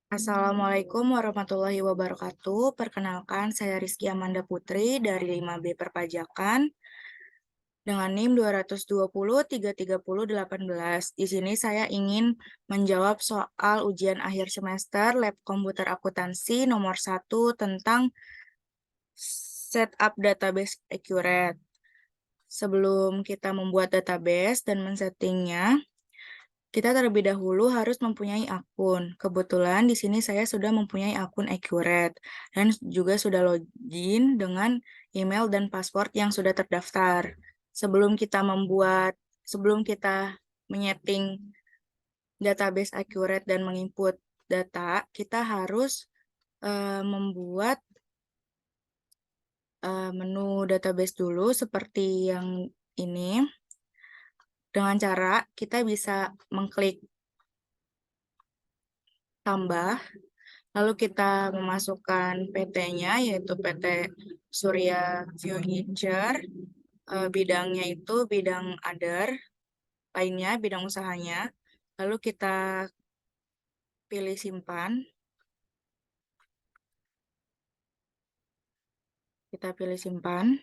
Assalamualaikum warahmatullahi wabarakatuh. Perkenalkan, saya Rizky Amanda Putri dari 5B Perpajakan dengan NIM 220 330 18. Di sini saya ingin menjawab soal ujian akhir semester Lab Komputer Akuntansi nomor 1 tentang setup database accurate. Sebelum kita membuat database dan men-settingnya, kita terlebih dahulu harus mempunyai akun. Kebetulan di sini saya sudah mempunyai akun Accurate dan juga sudah login dengan email dan password yang sudah terdaftar. Sebelum kita menyeting database Accurate dan menginput data, kita harus membuat menu database dulu seperti yang ini. Dengan cara kita bisa mengklik tambah. Lalu kita memasukkan PT-nya, yaitu PT Surya Future. Bidangnya itu bidang other, lainnya bidang usahanya. Lalu kita pilih simpan. Kita pilih simpan.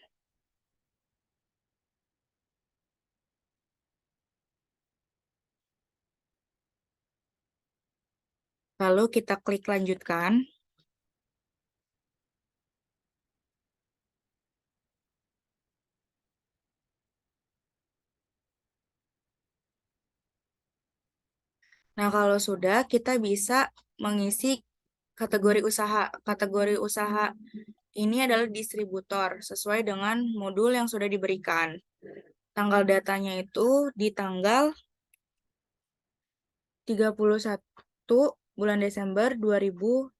Lalu kita klik lanjutkan. Nah, kalau sudah, kita bisa mengisi kategori usaha. Kategori usaha ini adalah distributor, sesuai dengan modul yang sudah diberikan. Tanggal datanya itu di tanggal 31 bulan Desember 2018.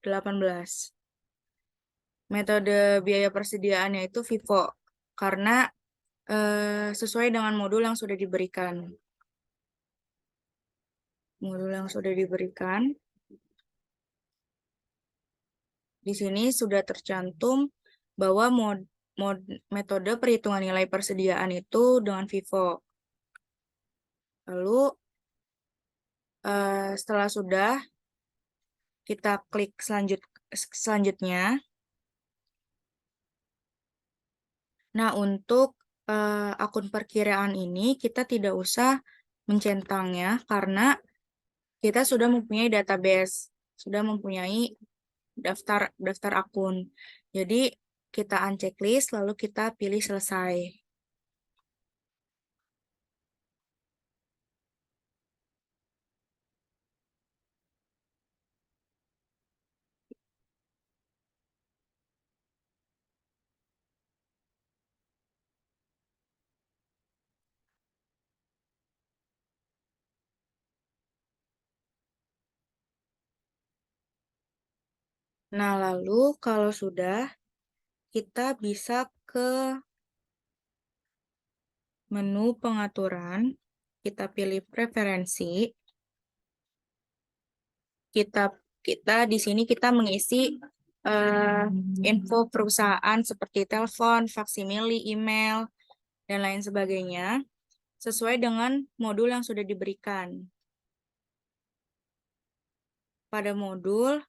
Metode biaya persediaannya itu FIFO, karena sesuai dengan modul yang sudah diberikan. Modul yang sudah diberikan. Di sini sudah tercantum bahwa metode perhitungan nilai persediaan itu dengan FIFO. Lalu setelah sudah, kita klik selanjutnya. Nah, untuk akun perkiraan ini kita tidak usah mencentangnya karena kita sudah mempunyai database, sudah mempunyai daftar daftar akun. Jadi kita uncheck list lalu kita pilih selesai. Nah, lalu kalau sudah, kita bisa ke menu pengaturan, kita pilih preferensi. Kita kita di sini kita mengisi eh, info perusahaan seperti telepon, faksimili, email, dan lain sebagainya sesuai dengan modul yang sudah diberikan. Pada modul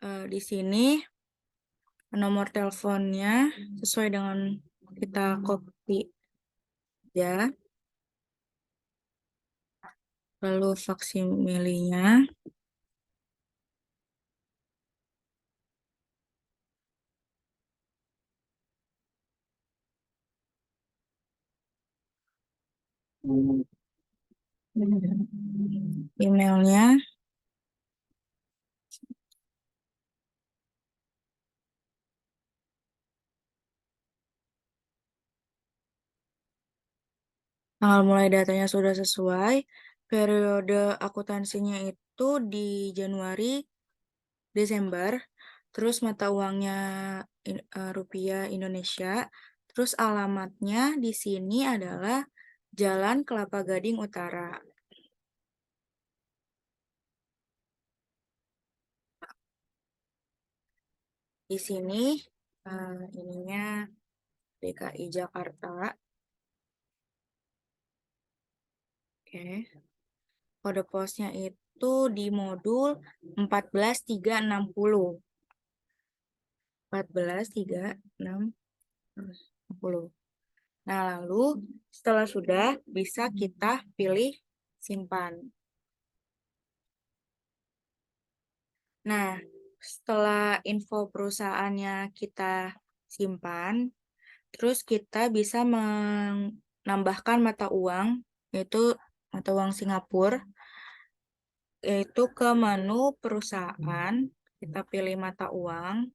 di sini nomor teleponnya sesuai dengan kita copy ya. Lalu faksimilinya. Emailnya. Tanggal mulai datanya sudah sesuai. Periode akuntansinya itu di Januari, Desember. Terus mata uangnya rupiah Indonesia. Terus alamatnya di sini adalah Jalan Kelapa Gading Utara. Di sini ininya DKI Jakarta. Oke. Kode posnya itu itu di modul 14.360. 14.360. Nah, lalu setelah sudah bisa kita pilih simpan. Nah, setelah info perusahaannya kita simpan, terus kita bisa menambahkan mata uang, yaitu mata uang Singapura, yaitu ke menu perusahaan, kita pilih mata uang.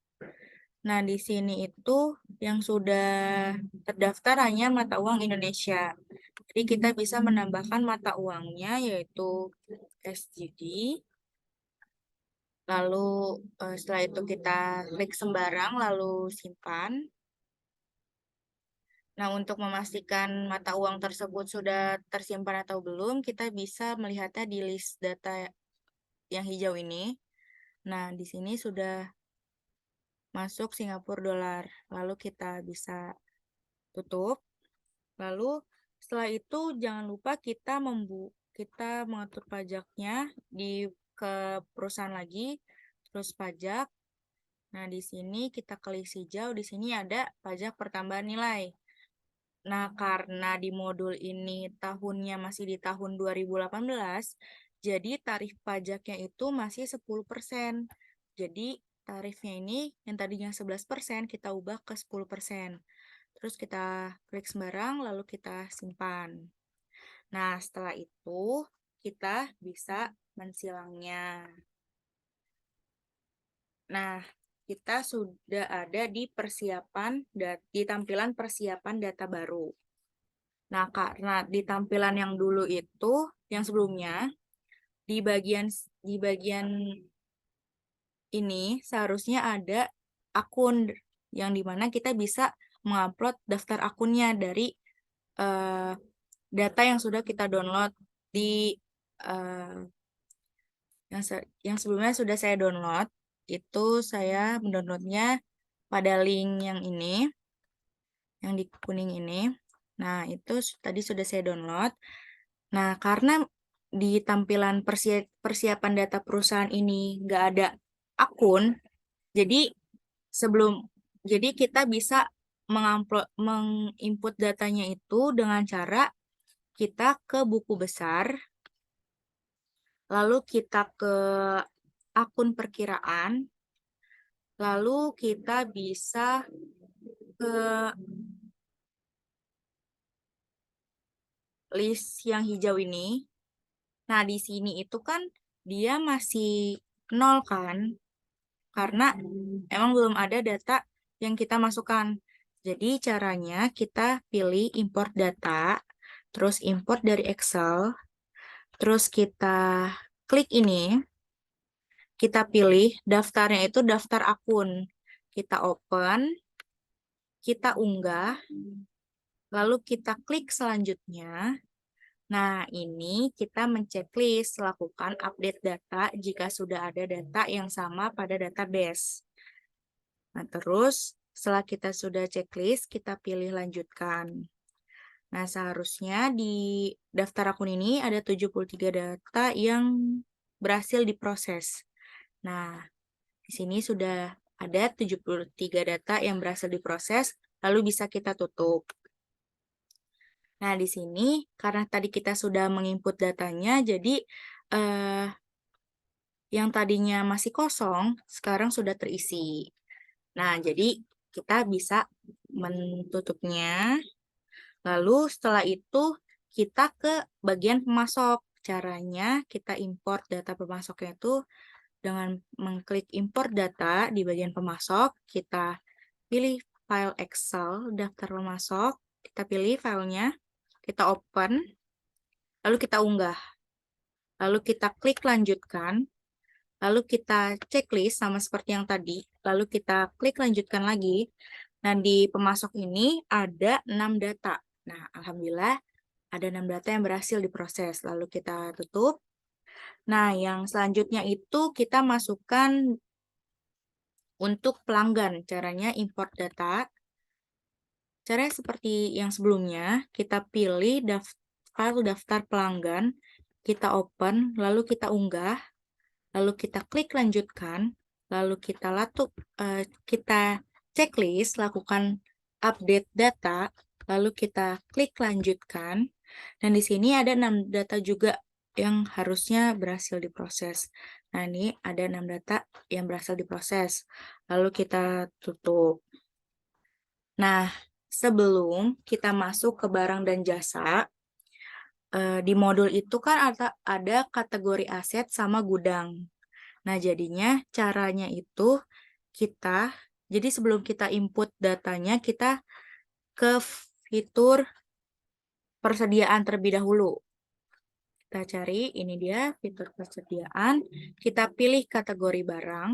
Nah, di sini itu yang sudah terdaftar hanya mata uang Indonesia. Jadi kita bisa menambahkan mata uangnya yaitu SGD. Lalu setelah itu kita klik sembarang lalu simpan. Nah, untuk memastikan mata uang tersebut sudah tersimpan atau belum, kita bisa melihatnya di list data yang hijau ini. Nah, di sini sudah masuk Singapura dolar. Lalu kita bisa tutup. Lalu setelah itu jangan lupa kita mengatur pajaknya ke perusahaan lagi, terus pajak. Nah, di sini kita klik hijau, di sini ada pajak pertambahan nilai. Nah, karena di modul ini tahunnya masih di tahun 2018, jadi tarif pajaknya itu masih 10%. Jadi tarifnya ini yang tadinya 11% kita ubah ke 10%. Terus kita klik sembarang, lalu kita simpan. Nah, setelah itu kita bisa mensilangnya. Nah, kita sudah ada di tampilan persiapan data baru. Nah, karena di tampilan yang dulu itu, yang sebelumnya, di bagian ini seharusnya ada akun yang dimana kita bisa mengupload daftar akunnya dari eh, data yang sudah kita download di eh, yang sebelumnya sudah saya download. Itu saya mendownloadnya pada link yang ini, yang di kuning ini. Nah, itu tadi sudah saya download. Nah, karena di tampilan persiapan data perusahaan ini nggak ada akun, jadi sebelum jadi kita bisa menginput datanya itu dengan cara kita ke buku besar, lalu kita ke akun perkiraan, lalu kita bisa ke list yang hijau ini. Nah, di sini itu kan dia masih nol kan, karena emang belum ada data yang kita masukkan. Jadi caranya kita pilih import data, terus import dari Excel, terus kita klik ini, kita pilih daftarnya itu daftar akun. Kita open, kita unggah, lalu kita klik selanjutnya. Nah, ini kita menceklis lakukan update data jika sudah ada data yang sama pada database. Nah, terus setelah kita sudah checklist, kita pilih lanjutkan. Nah, seharusnya di daftar akun ini ada 73 data yang berhasil diproses. Nah, di sini sudah ada 73 data yang berhasil diproses, lalu bisa kita tutup. Nah, di sini karena tadi kita sudah menginput datanya, jadi yang tadinya masih kosong, sekarang sudah terisi. Nah, jadi kita bisa menutupnya. Lalu setelah itu kita ke bagian pemasok. Caranya kita import data pemasoknya itu dengan mengklik import data di bagian pemasok. Kita pilih file Excel, daftar pemasok. Kita pilih filenya, kita open, lalu kita unggah. Lalu kita klik lanjutkan. Lalu kita checklist sama seperti yang tadi. Lalu kita klik lanjutkan lagi. Nah, di pemasok ini ada 6 data. Nah, alhamdulillah ada 6 data yang berhasil diproses. Lalu kita tutup. Nah, yang selanjutnya itu kita masukkan untuk pelanggan. Caranya import data. Caranya seperti yang sebelumnya, kita pilih file daftar pelanggan. kita open, lalu kita unggah, lalu kita klik lanjutkan, lalu kita checklist, lakukan update data, lalu kita klik lanjutkan, dan di sini ada 6 data juga yang harusnya berhasil diproses. Nah, ini ada 6 data yang berhasil diproses. Lalu kita tutup. Nah, sebelum kita masuk ke barang dan jasa, di modul itu kan ada kategori aset sama gudang. Nah, jadinya caranya itu jadi sebelum kita input datanya, kita ke fitur persediaan terlebih dahulu. Kita cari, ini dia fitur persediaan, kita pilih kategori barang.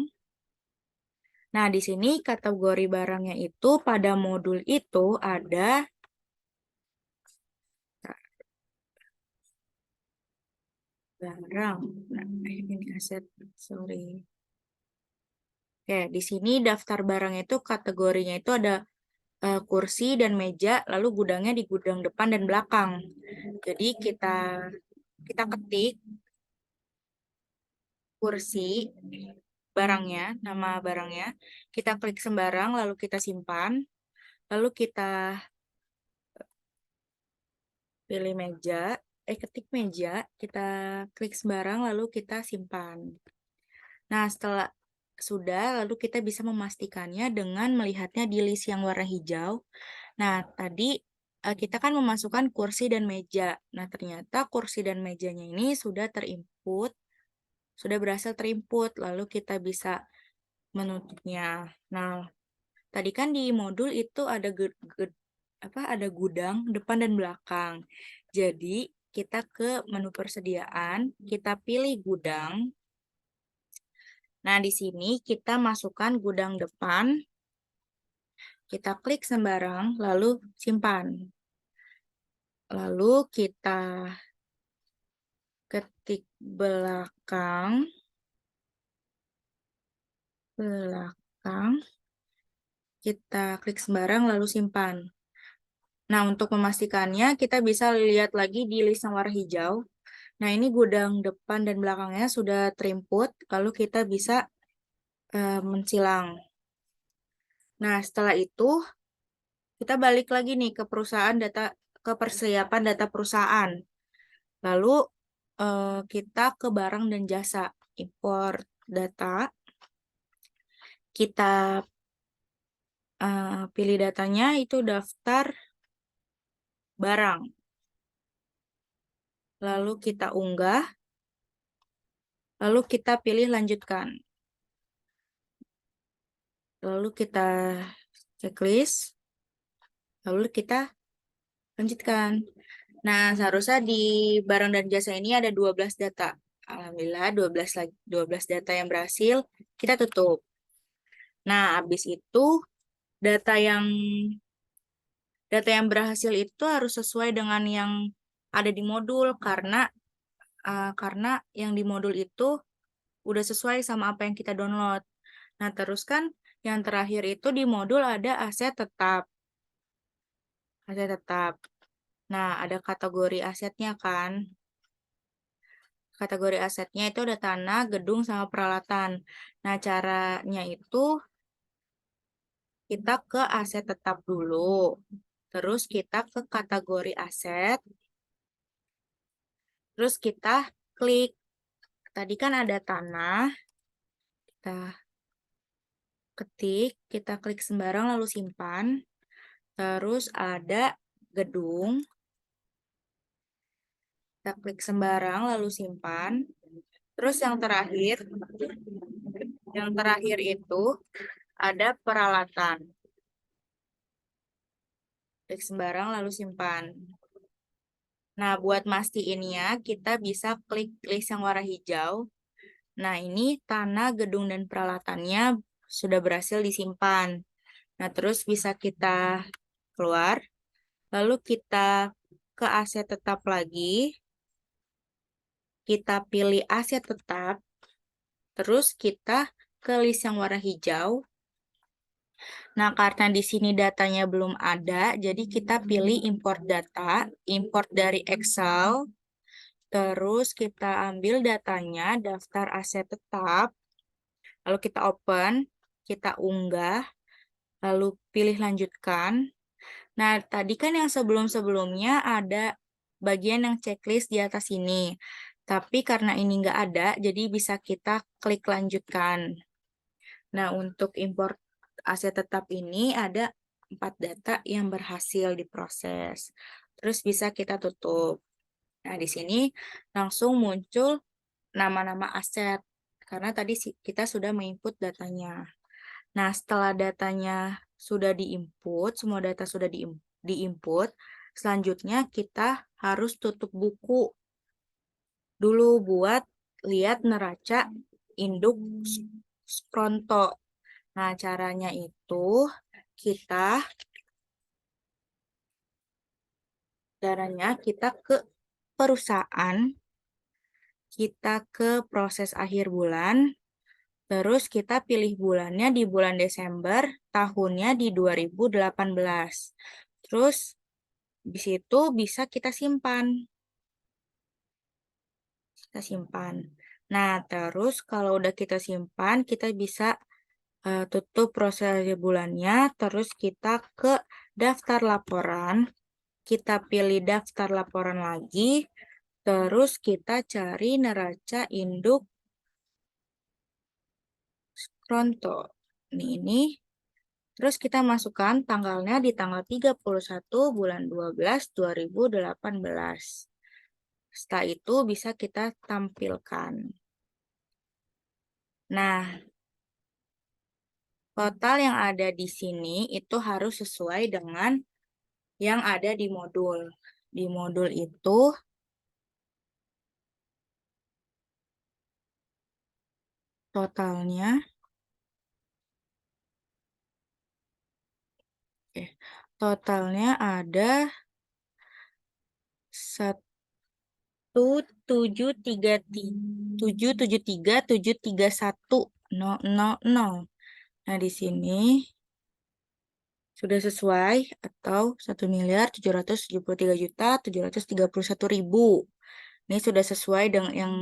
Nah, di sini kategori barangnya itu pada modul itu ada barang. Nah, ini aset, sorry. Oke, di sini daftar barang itu kategorinya itu ada kursi dan meja, lalu gudangnya di gudang depan dan belakang. Jadi kita ketik kursi barangnya, nama barangnya, kita klik sembarang, lalu kita simpan, lalu kita pilih meja, ketik meja, kita klik sembarang, lalu kita simpan. Nah, setelah sudah, lalu kita bisa memastikannya dengan melihatnya di list yang warna hijau. Nah, tadi kita kan memasukkan kursi dan meja. Nah, ternyata kursi dan mejanya ini sudah berhasil terinput, lalu kita bisa menutupnya. Nah, tadi kan di modul itu ada gudang depan dan belakang. Jadi, kita ke menu persediaan, kita pilih gudang. Nah, di sini kita masukkan gudang depan, kita klik sembarang, lalu simpan. Lalu kita ketik belakang, kita klik sembarang, lalu simpan. Nah, untuk memastikannya, kita bisa lihat lagi di list yang warna hijau. Nah, ini gudang depan dan belakangnya sudah terinput, lalu kita bisa mensilang. Nah, setelah itu, kita balik lagi nih ke persiapan data perusahaan. Lalu, kita ke barang dan jasa, import data, kita pilih datanya, itu daftar barang. Lalu kita unggah, lalu kita pilih lanjutkan. Lalu kita checklist, lalu kita lanjutkan. Nah, seharusnya di barang dan jasa ini ada 12 data. Alhamdulillah 12 data yang berhasil, kita tutup. Nah, habis itu data yang berhasil itu harus sesuai dengan yang ada di modul karena yang di modul itu udah sesuai sama apa yang kita download. Nah, terus kan yang terakhir itu di modul ada aset tetap. Aset tetap. Nah, ada kategori asetnya kan. Kategori asetnya itu ada tanah, gedung, sama peralatan. Nah, caranya itu kita ke aset tetap dulu. Terus kita ke kategori aset. Terus kita klik. Tadi kan ada tanah. Kita ketik, kita klik sembarang lalu simpan. Terus ada gedung. Kita klik sembarang lalu simpan. Terus yang terakhir itu ada peralatan. Klik sembarang lalu simpan. Nah, buat mastiinnya kita bisa klik list yang warna hijau. Nah, ini tanah, gedung, dan peralatannya sudah berhasil disimpan. Nah, terus bisa kita keluar. Lalu kita ke aset tetap lagi. Kita pilih aset tetap. Terus kita ke list yang warna hijau. Nah, karena di sini datanya belum ada, jadi kita pilih import data, import dari Excel. Terus kita ambil datanya, daftar aset tetap, lalu kita open, kita unggah, lalu pilih lanjutkan. Nah, tadi kan yang sebelum-sebelumnya ada bagian yang checklist di atas ini. Tapi karena ini nggak ada, jadi bisa kita klik lanjutkan. Nah, untuk import aset tetap ini ada 4 data yang berhasil diproses. Terus bisa kita tutup. Nah, di sini langsung muncul nama-nama aset. Karena tadi kita sudah menginput datanya. Nah, setelah datanya sudah diinput, semua data sudah diinput, selanjutnya kita harus tutup buku dulu buat lihat neraca induk Skronto. Nah, caranya itu kita ke perusahaan, kita ke proses akhir bulan, terus kita pilih bulannya di bulan Desember, tahunnya di 2018. Terus di situ bisa kita simpan. Nah, terus kalau udah kita simpan, kita bisa tutup proses bulannya, terus kita ke daftar laporan, kita pilih daftar laporan lagi, terus kita cari neraca induk Skronto. Ini. Terus kita masukkan tanggalnya di tanggal 31 bulan 12 2018. Setelah itu bisa kita tampilkan. Nah, total yang ada di sini itu harus sesuai dengan yang ada di modul. Di modul itu totalnya ada 1.773.773.731.000. Nah, di sini sudah sesuai atau 1.773.731.000. Ini sudah sesuai dengan yang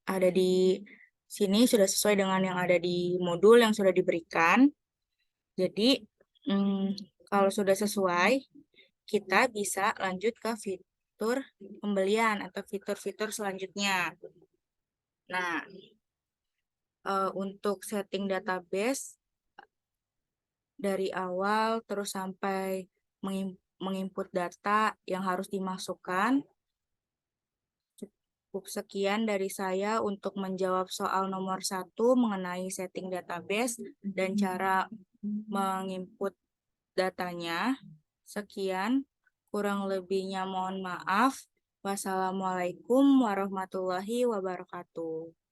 ada di sini, sudah sesuai dengan yang ada di modul yang sudah diberikan. Jadi, kalau sudah sesuai, kita bisa lanjut ke fitur pembelian atau fitur-fitur selanjutnya. Nah, untuk setting database dari awal terus sampai menginput data yang harus dimasukkan. Cukup sekian dari saya untuk menjawab soal nomor 1 mengenai setting database dan cara menginput datanya. Sekian, kurang lebihnya mohon maaf. Wassalamualaikum warahmatullahi wabarakatuh.